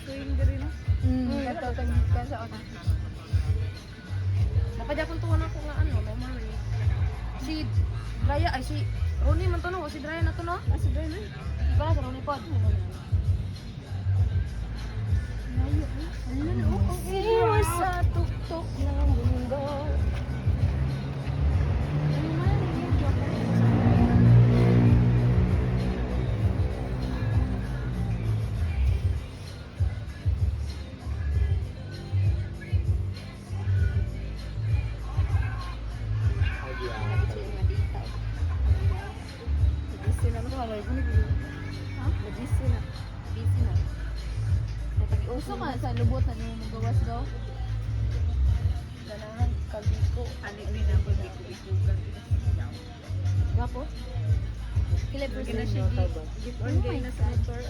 swing diri no. Kato tagkan sa una. Napadya kong tuwan ako nga ano, no Mari. Si Draya ay si Ronnie man to no, si Draya na to no. Asa dai na? Ba sa Ronnie pod. Siwa sa tuktok ng mundo. Busy na no halay ko ni. Ha? Busy na. Busy na. Uso ka sa lubot na niyo magawas daw. Ganahan kabiko. Ani binabag ko ikugan. Gapo? Kila Gina percent siya gift on gay na sa motor.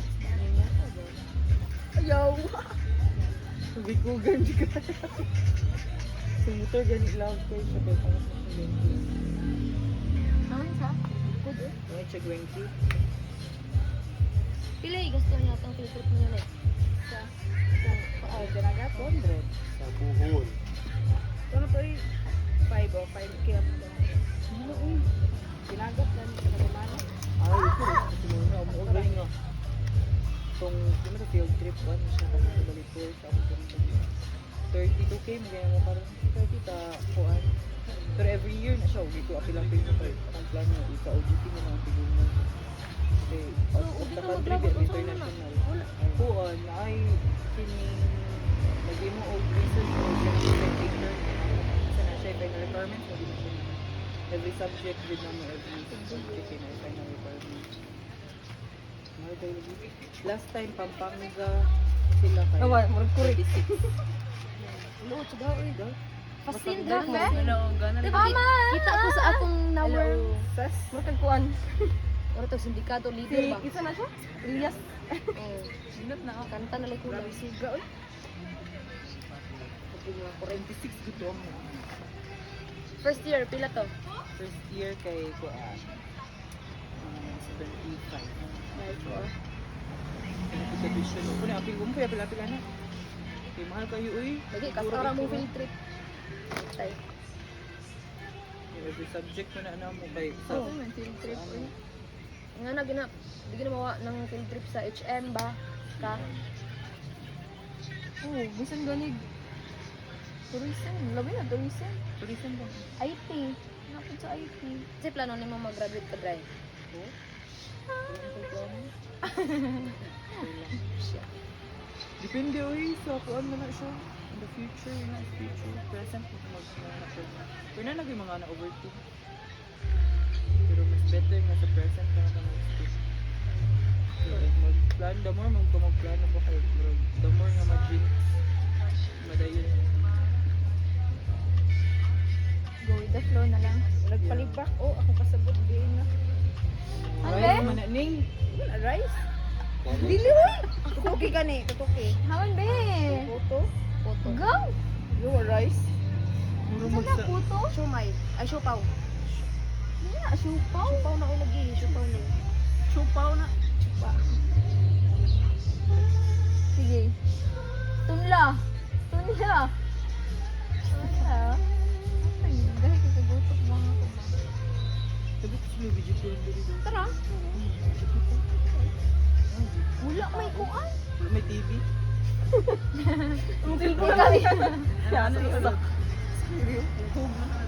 Ayaw. Bikugan di ka. Sa motor gani love ko siya kay para sa 20. Naman sa? Good. Ay siya 20. Pila gasto niya tong filter niya like. Sa Ay ganaga 100 sa buhol. Ano to 5 o 5 kaya mo. Ano uy? Ginagat na ni sa ay, ito muna, umuugay nga. Itong, di mo sa field trip, ano siya, kasi sa balitor, sa ako kung 32K, magaya mo parang 30 ta, kuan. Pero every year na siya, ugi ko, apilang pin mo pa, ang plan mo, ika-OGT mo na ang tigong mo. Kasi, out of the country, international. Kuan, ay, kining, lagi mo, old research, o certificator, kasi na siya, final requirements, hindi na siya every subject with na mo every subject in our final requirement. Last time, Pampanga sila kayo. Awan, murag kuri. 36. Ano sa daw eh. Pasin Hello, dra be. Hello, gana Diba, kita ko sa akong number. Sas. Murag kuan. Ano to sindikato leader ba? Isa na siya? Elias. Oh, Sinot na ako. kanta na lang kulang. Grabe suga, oy. Pag mga 46 dito mo. First year pila to? First year kay kuan. 75. Nice oh. Contribution. Kuno apil mo kaya pila na. Kay mahal kayo uy. Lagi kasara mo field trip. Tay. Every subject mo na mo kay Oh, man field trip. Nga na gina, di gina mawa ng field trip sa HM ba? Ka. Oh, bisan ganig. Tourism, labi na tourism. tourism ba? IT. Napod sa IT. Kasi plano ni mo mag-graduate ka dry. Oh. Depende oy sa kuan mo na siya. In the future, yun na future. Present mo mag-na ko. Pero na naging mga na overtake. Pero mas better nga sa present ka na mag-stick. So, like, mag-plan, the more mag-plan ba kayo, the more nga mag-drink. Madayon. Go with the flow na lang. Nagpalibak, oh, ako kasabot din na. Ano Rice be? man na ning. Wala, rice? Dili oy. Tutuki ka ni, tutuki. Haman be. Puto? Photo. Go. You want rice? Muro Sa na puto. Shumay. Ay siopaw. Dili na supaw. Siopaw na ulagi, siopaw na. Chupaw na. Chupa. Sige. Tunla. Tunla. Tunla. Ay, dahil ka gutok mga ko. Sabi ko sila video ko yung dito. Tara. Wala may kuan. Wala may TV. Ang cellphone kami. Ano yung isa? Hug na ka.